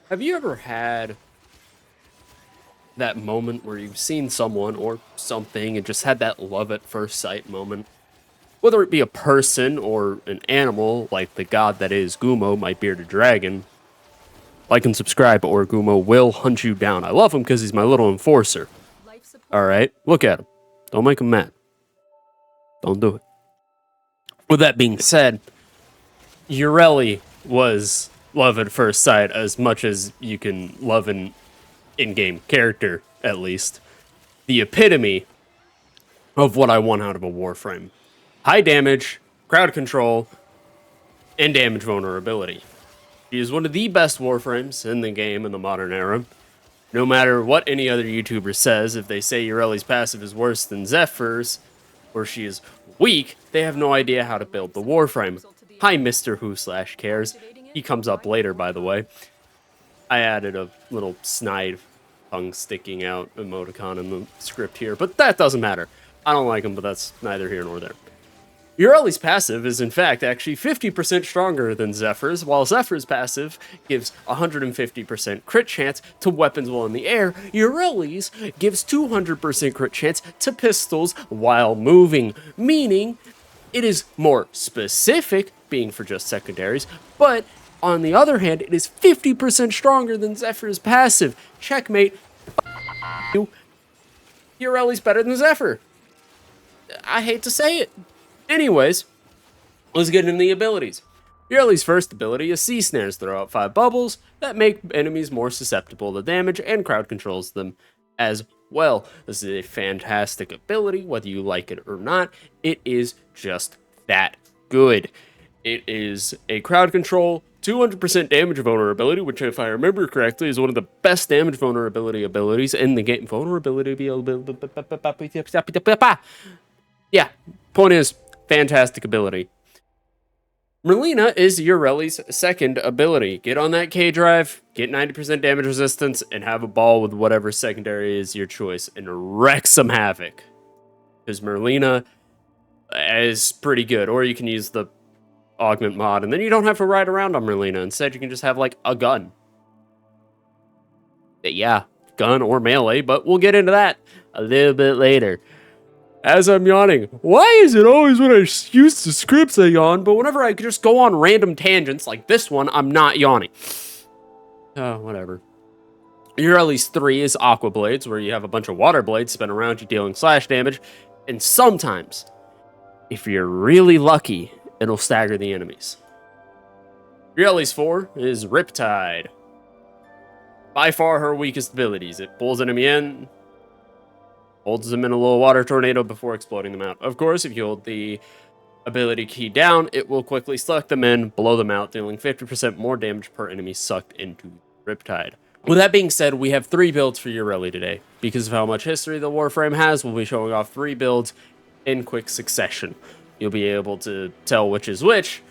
Have you ever had that moment where you've seen someone or something and just had that love at first sight moment? Whether it be a person or an animal, like the god that is Gumo, my bearded dragon. Like and subscribe, or Gumo will hunt you down. I love him because he's my little enforcer. Alright, look at him. Don't make him mad. Don't do it. With that being said, Yareli was love at first sight as much as you can love an in-game character, at least. The epitome of what I want out of a Warframe. High damage, crowd control, and damage vulnerability. She is one of the best Warframes in the game in the modern era. No matter what any other YouTuber says, if they say Yareli's passive is worse than Zephyr's, or she is weak, they have no idea how to build the Warframe. Hi, Mr. Who/cares. He comes up later, by the way. I added a little snide tongue sticking out emoticon in the script here, but that doesn't matter. I don't like him, but that's neither here nor there. Yareli's passive is in fact actually 50% stronger than Zephyr's, while Zephyr's passive gives 150% crit chance to weapons while in the air. Yareli's gives 200% crit chance to pistols while moving, meaning it is more specific, being for just secondaries, but on the other hand, it is 50% stronger than Zephyr's passive. Checkmate. You. Yareli's better than Zephyr. I hate to say it. Anyways, let's get into the abilities. Yareli's first ability is Sea Snares. Throw out 5 bubbles that make enemies more susceptible to damage and crowd controls them as well. This is a fantastic ability, whether you like it or not. It is just that good. It is a crowd control, 200% damage vulnerability, which if I remember correctly is one of the best damage vulnerability abilities in the game. Yeah, point is, fantastic ability. Merlina is Yareli's second ability. Get on that K drive, get 90% damage resistance, and have a ball with whatever secondary is your choice, and wreck some havoc. Because Merlina is pretty good, or you can use the augment mod, and then you don't have to ride around on Merlina. Instead, you can just have, like, a gun. Yeah, gun or melee, but we'll get into that a little bit later. As I'm yawning, why is it always when I use the scripts I yawn, but whenever I just go on random tangents like this one, I'm not yawning? Oh, whatever. Yareli's 3 is Aqua Blades, where you have a bunch of water blades spin around you dealing slash damage, and sometimes, if you're really lucky, it'll stagger the enemies. Yareli's 4 is Riptide. By far her weakest abilities. It pulls enemy in, holds them in a little water tornado before exploding them out. Of course, if you hold the ability key down, it will quickly suck them in, blow them out, dealing 50% more damage per enemy sucked into Riptide. With that being said, we have 3 builds for Yareli today. Because of how much history the Warframe has, we'll be showing off 3 builds in quick succession. You'll be able to tell which is which,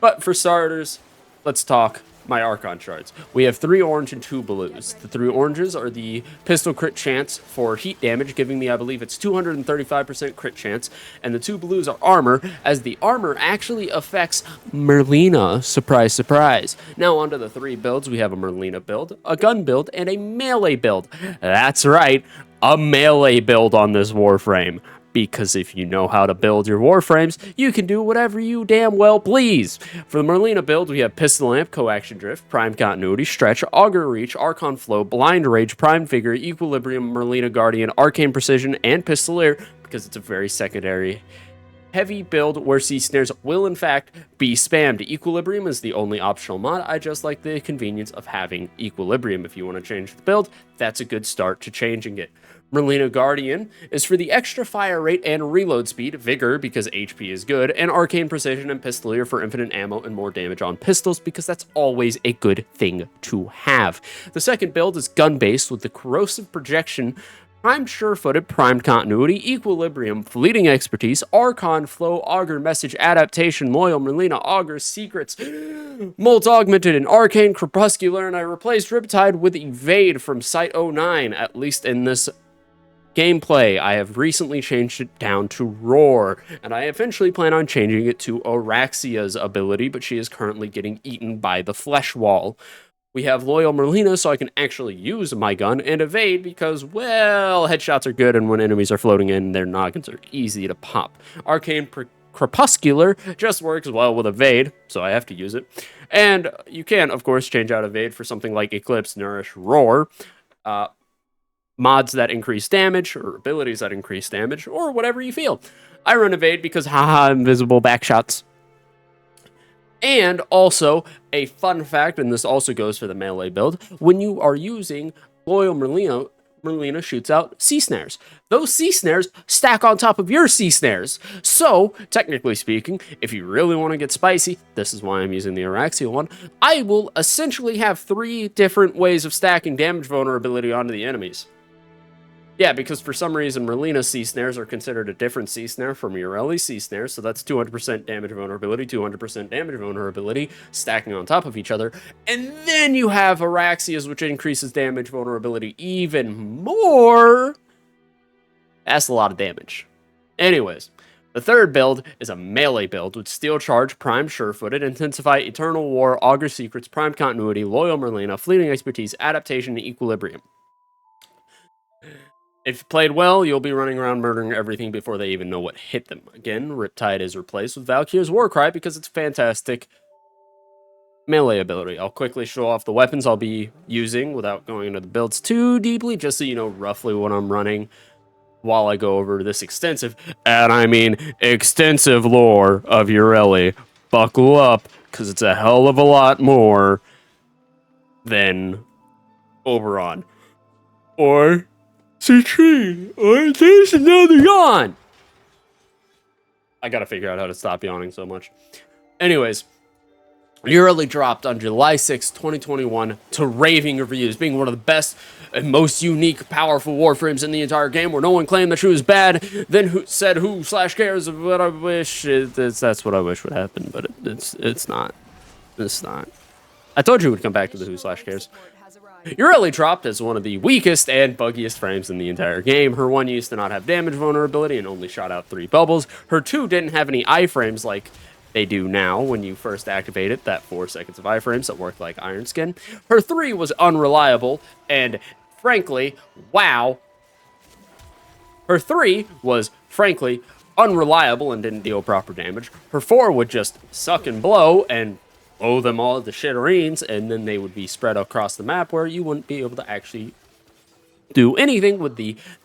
but for starters, let's talk my Archon shards. We have 3 orange and 2 blues. The 3 oranges are the pistol crit chance for heat damage, giving me, I believe it's 235% crit chance, and the 2 blues are armor, as the armor actually affects Merlina. Surprise, surprise. Now onto the 3 builds. We have a Merlina build, a gun build, and a melee build. That's right, a melee build on this Warframe. Because if you know how to build your Warframes, you can do whatever you damn well please. For the Merlina build, we have Pistol Lamp, Coaction Drift, Prime Continuity, Stretch, Augur Reach, Archon Flow, Blind Rage, Prime Figure, Equilibrium, Merlina Guardian, Arcane Precision, and Pistolier, because it's a very secondary heavy build where Sea Snares will in fact be spammed. Equilibrium is the only optional mod. I just like the convenience of having Equilibrium. If you want to change the build, that's a good start to changing it. Merlina Guardian is for the extra fire rate and reload speed, Vigor because HP is good, and Arcane Precision and Pistolier for infinite ammo and more damage on pistols because that's always a good thing to have. The second build is gun-based with the Corrosive Projection, Prime Sure-Footed, Prime Continuity, Equilibrium, Fleeting Expertise, Archon Flow, Augur Message, Adaptation, Loyal, Merlina, Augur, Secrets, Molt Augmented, and Arcane Crepuscular, and I replaced Riptide with Evade from Site 09, at least in this gameplay. I have recently changed it down to Roar, and I eventually plan on changing it to Araxia's ability, but she is currently getting eaten by the Flesh Wall. We have Loyal Merlina, so I can actually use my gun, and Evade because, well, headshots are good, and when enemies are floating in, their noggins are easy to pop. Arcane Crepuscular just works well with Evade, so I have to use it. And you can, of course, change out Evade for something like Eclipse, Nourish, Roar, mods that increase damage, or abilities that increase damage, or whatever you feel. I run Evade because, haha, invisible backshots. And also, a fun fact, and this also goes for the melee build, when you are using Loyal Merlina shoots out sea snares. Those sea snares stack on top of your sea snares. So, technically speaking, if you really want to get spicy, this is why I'm using the Araxia one, I will essentially have 3 different ways of stacking damage vulnerability onto the enemies. Yeah, because for some reason, Merlina's sea snares are considered a different sea snare from Yareli's sea snares, so that's 200% damage vulnerability, 200% damage vulnerability, stacking on top of each other. And then you have Araxia's, which increases damage vulnerability even more. That's a lot of damage. Anyways, the third build is a melee build with Steel Charge, Prime Sure-Footed, Intensify, Eternal War, Augur Secrets, Prime Continuity, Loyal Merlina, Fleeting Expertise, Adaptation, and Equilibrium. If played well, you'll be running around murdering everything before they even know what hit them. Again, Riptide is replaced with Valkyr's Warcry because it's fantastic melee ability. I'll quickly show off the weapons I'll be using without going into the builds too deeply, just so you know roughly what I'm running while I go over this extensive, and I mean extensive lore of Yareli. Buckle up, because it's a hell of a lot more than Oberon. Or Citrine, or there's another yawn. I gotta figure out how to stop yawning so much. Anyways, Yareli dropped on July 6, 2021 to raving reviews, being one of the best and most unique, powerful Warframes in the entire game, where no one claimed that she was bad, then who/cares what I wish. That's what I wish would happen, but it's not. It's not. I told you it would come back to the who/cares. Yareli dropped as one of the weakest and buggiest frames in the entire game. Her 1 used to not have damage vulnerability and only shot out 3 bubbles. Her 2 didn't have any iframes like they do now when you first activate it, that 4 seconds of iframes that work like Iron Skin. Her 3 was unreliable, and frankly, wow. Her 3 was, frankly, unreliable and didn't deal proper damage. Her 4 would just suck and blow and blow them all to shitterines, and then they would be spread across the map where you wouldn't be able to actually do anything with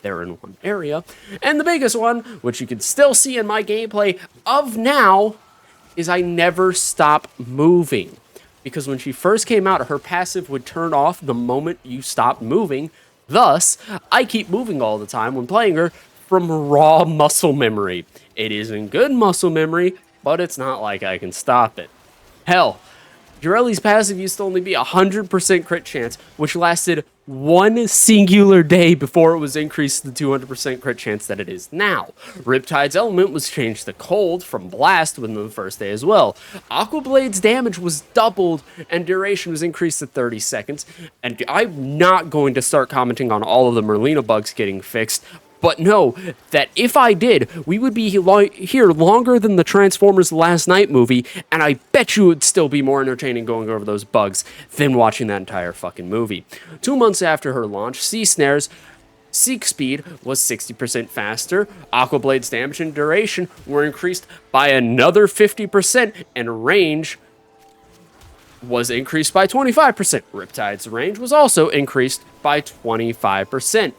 they're in one area. And the biggest one, which you can still see in my gameplay of now, is I never stop moving. Because when she first came out, her passive would turn off the moment you stopped moving. Thus, I keep moving all the time when playing her from raw muscle memory. It isn't good muscle memory, but it's not like I can stop it. Hell, Yareli's passive used to only be 100% crit chance, which lasted 1 singular day before it was increased to the 200% crit chance that it is now. Riptide's element was changed to cold from blast within the first day as well. Aquablade's damage was doubled and duration was increased to 30 seconds. And I'm not going to start commenting on all of the Merlina bugs getting fixed, but know that if I did, we would be here longer than the Transformers Last Night movie, and I bet you it would still be more entertaining going over those bugs than watching that entire fucking movie. 2 months after her launch, Sea Snare's Seek speed was 60% faster, Aquablade's damage and duration were increased by another 50%, and range was increased by 25%. Riptide's range was also increased by 25%.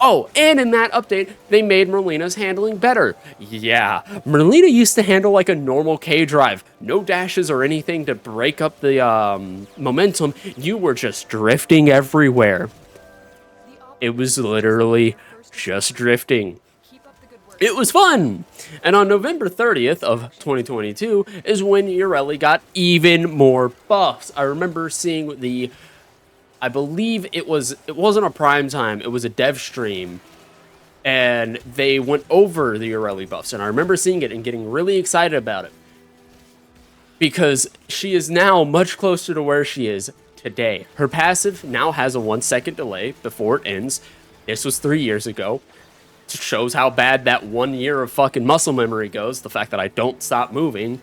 Oh, and in that update, they made Merlina's handling better. Yeah, Merlina used to handle like a normal K-Drive. No dashes or anything to break up the momentum. You were just drifting everywhere. It was literally just drifting. It was fun! And on November 30th of 2022 is when Yareli got even more buffs. I remember seeing I believe it wasn't a prime time, it was a dev stream, and they went over the Yareli buffs, and I remember seeing it and getting really excited about it, because she is now much closer to where she is today. Her passive now has a 1 second delay before it ends. This was 3 years ago. It shows how bad that 1 year of fucking muscle memory goes, the fact that I don't stop moving.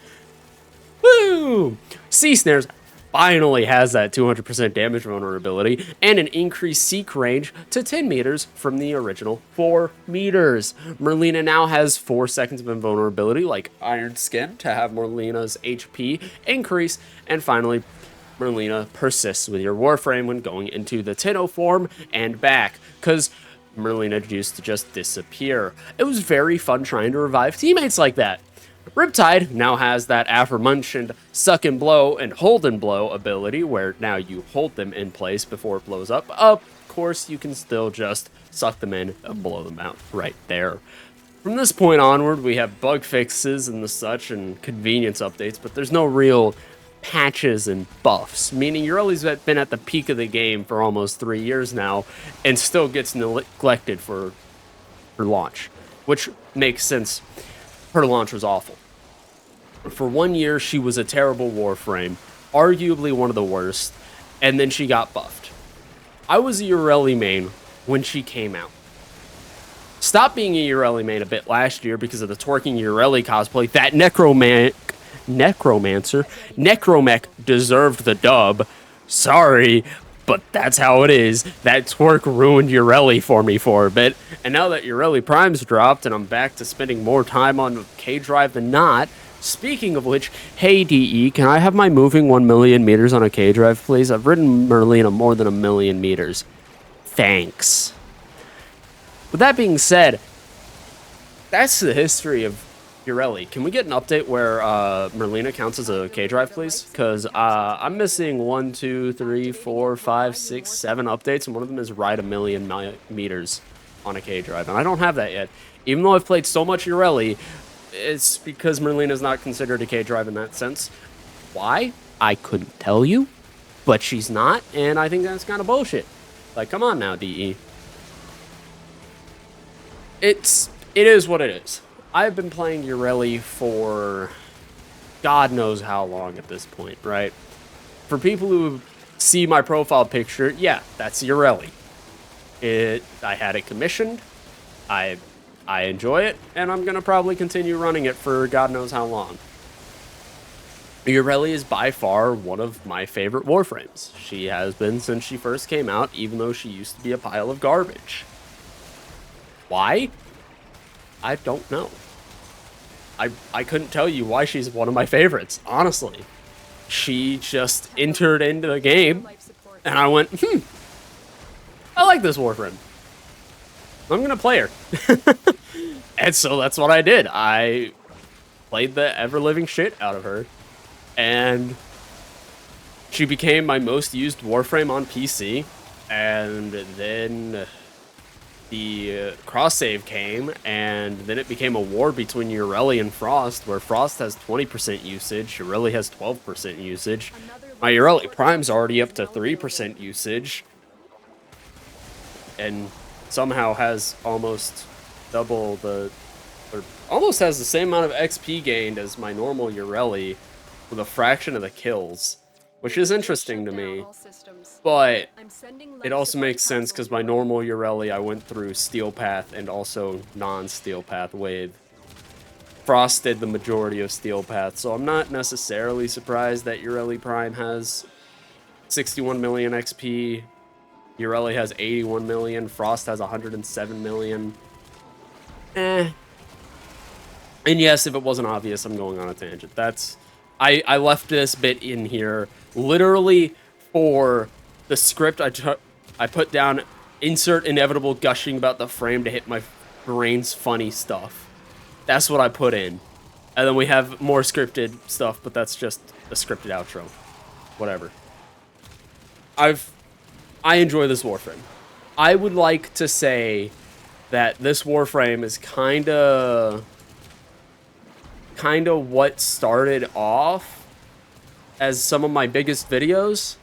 Woo! Sea Snares finally has that 200% damage vulnerability and an increased seek range to 10 meters from the original 4 meters. Merlina now has 4 seconds of invulnerability like Iron Skin to have Merlina's HP increase. And finally, Merlina persists with your Warframe when going into the Tenno form and back, because Merlina used to just disappear. It was very fun trying to revive teammates like that. Riptide now has that aforementioned suck and blow and hold and blow ability, where now you hold them in place before it blows up. Of course, you can still just suck them in and blow them out right there. From this point onward, we have bug fixes and the such and convenience updates, but there's no real patches and buffs, meaning Yareli's been at the peak of the game for almost 3 years now and still gets neglected for launch, which makes sense. Her launch was awful. For 1 year, she was a terrible Warframe, arguably one of the worst, and then she got buffed. I was a Yareli main when she came out. Stopped being a Yareli main a bit last year because of the twerking Yareli cosplay. That Necromech deserved the dub. Sorry, but that's how it is. That twerk ruined Yareli for me for a bit. And now that Yareli Prime's dropped and I'm back to spending more time on K-Drive than not, speaking of which, hey DE, can I have my moving 1 million meters on a K-Drive, please? I've ridden Merlina more than 1 million meters. Thanks. With that being said, that's the history of Yareli. Can we get an update where Merlina counts as a K-Drive, please? Because I'm missing 1, 2, 3, 4, 5, 6, 7 updates, and one of them is ride 1 million meters on a K-Drive, and I don't have that yet. Even though I've played so much Yareli, it's because Merlina's not considered a K-Drive in that sense. Why? I couldn't tell you, but she's not, and I think that's kind of bullshit. Like, come on now, DE. It is what it is. I've been playing Yareli for God knows how long at this point, right? For people who see my profile picture, yeah, that's Yareli. I had it commissioned. I enjoy it, and I'm gonna probably continue running it for God knows how long. Yareli is by far one of my favorite Warframes. She has been since she first came out, even though she used to be a pile of garbage. Why? I don't know. I couldn't tell you why she's one of my favorites, honestly. She just entered into the game, and I went, I like this Warframe. I'm gonna play her. And so that's what I did. I played the ever-living shit out of her, and she became my most used Warframe on PC, and then the cross-save came, and then it became a war between Yareli and Frost, where Frost has 20% usage, Yareli has 12% usage. My Yareli Prime's already up to 3% usage, and somehow has almost double the, or almost has the same amount of XP gained as my normal Yareli, with a fraction of the kills, which is interesting to me. But it also makes sense because my normal Yareli, I went through Steel Path and also non-Steel Path wave. Frost did the majority of Steel Path, so I'm not necessarily surprised that Yareli Prime has 61 million XP. Yareli has 81 million. Frost has 107 million. And yes, if it wasn't obvious, I'm going on a tangent. I left this bit in here literally for the script. I put down insert inevitable gushing about the frame to hit my brain's funny stuff. That's what I put in. And then we have more scripted stuff, but that's just a scripted outro. Whatever. I enjoy this Warframe. I would like to say that this Warframe is kind of what started off as some of my biggest videos.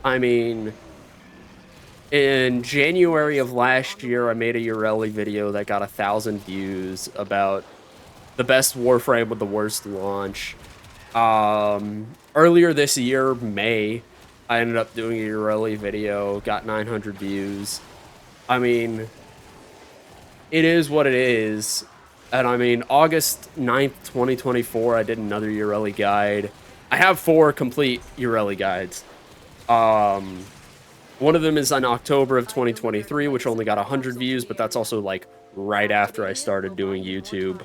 I mean, in January of last year, I made a Yareli video that got 1,000 views about the best Warframe with the worst launch. Earlier this year, May, I ended up doing a Yareli video, got 900 views. I mean, it is what it is. And I mean, August 9th, 2024, I did another Yareli guide. I have 4 complete Yareli guides. One of them is in October of 2023, which only got 100 views, but that's also like right after I started doing YouTube.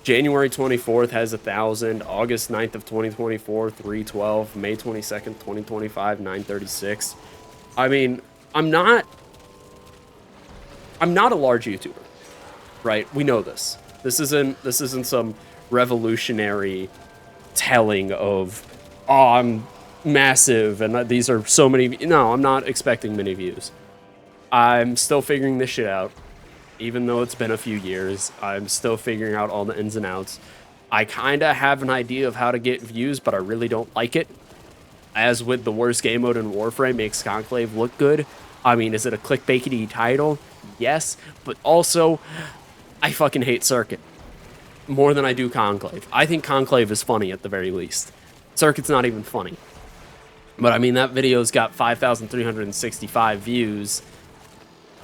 January 24th has 1,000. August 9th of 2024, 312. May 22nd, 2025, 936. I mean, I'm not a large YouTuber, right? We know this. This isn't some revolutionary telling of, oh, I'm massive and these are so many. No, I'm not expecting many views. I'm still figuring this shit out. Even though it's been a few years, I'm still figuring out all the ins and outs. I kind of have an idea of how to get views, but I really don't like it. As with the worst game mode in Warframe makes Conclave look good. I mean, is it a clickbaity title? Yes, but also, I fucking hate Circuit more than I do Conclave. I think Conclave is funny at the very least. Circuit's not even funny. But I mean, that video's got 5,365 views,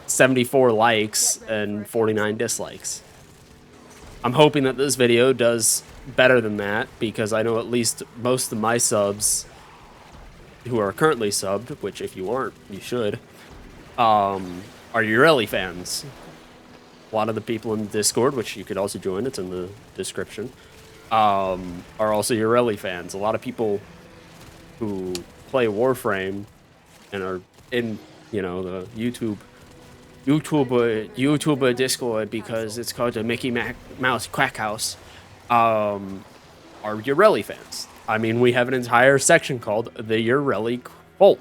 74 likes, and 49 dislikes. I'm hoping that this video does better than that, because I know at least most of my subs who are currently subbed, which if you aren't, you should, are Yareli fans. A lot of the people in the Discord, which you could also join, it's in the description, are also Yareli fans. A lot of people who play Warframe and are in, you know, the YouTuber Discord, because it's called the Mickey Mouse Crack House, are Yareli fans. I mean, we have an entire section called the Yareli Cult.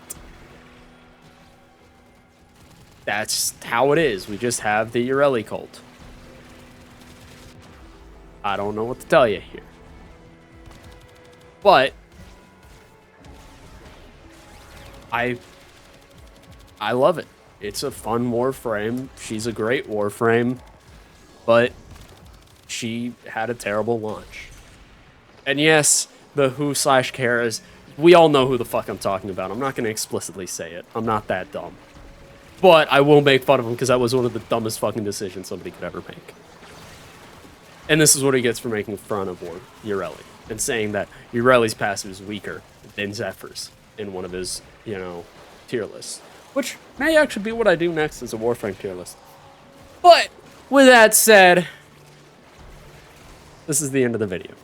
That's how it is. We just have the Yareli Cult. I don't know what to tell you here. But I love it. It's a fun Warframe. She's a great Warframe, but she had a terrible launch. And yes, the who/cares, we all know who the fuck I'm talking about. I'm not going to explicitly say it. I'm not that dumb. But I will make fun of him because that was one of the dumbest fucking decisions somebody could ever make. And this is what he gets for making fun of Yareli and saying that Yareli's passive is weaker than Zephyr's in one of his, you know, tier lists. Which may actually be what I do next as a Warframe tier list. But with that said, this is the end of the video.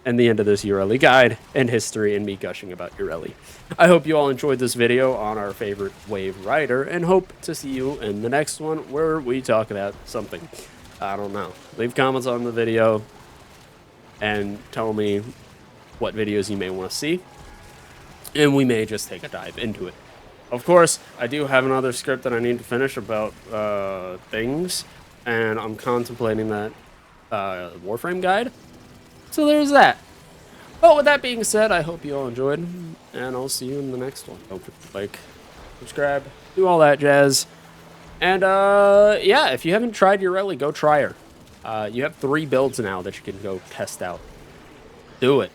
And the end of this Yareli guide and history and me gushing about Yareli. I hope you all enjoyed this video on our favorite wave rider, and hope to see you in the next one where we talk about something. I don't know. Leave comments on the video and tell me what videos you may want to see, and we may just take a dive into it. Of course, I do have another script that I need to finish about things, and I'm contemplating that Warframe guide. So there's that. But with that being said, I hope you all enjoyed, and I'll see you in the next one. Don't forget to like, subscribe, do all that jazz. And yeah, if you haven't tried Yareli, go try her. You have 3 builds now that you can go test out. Do it.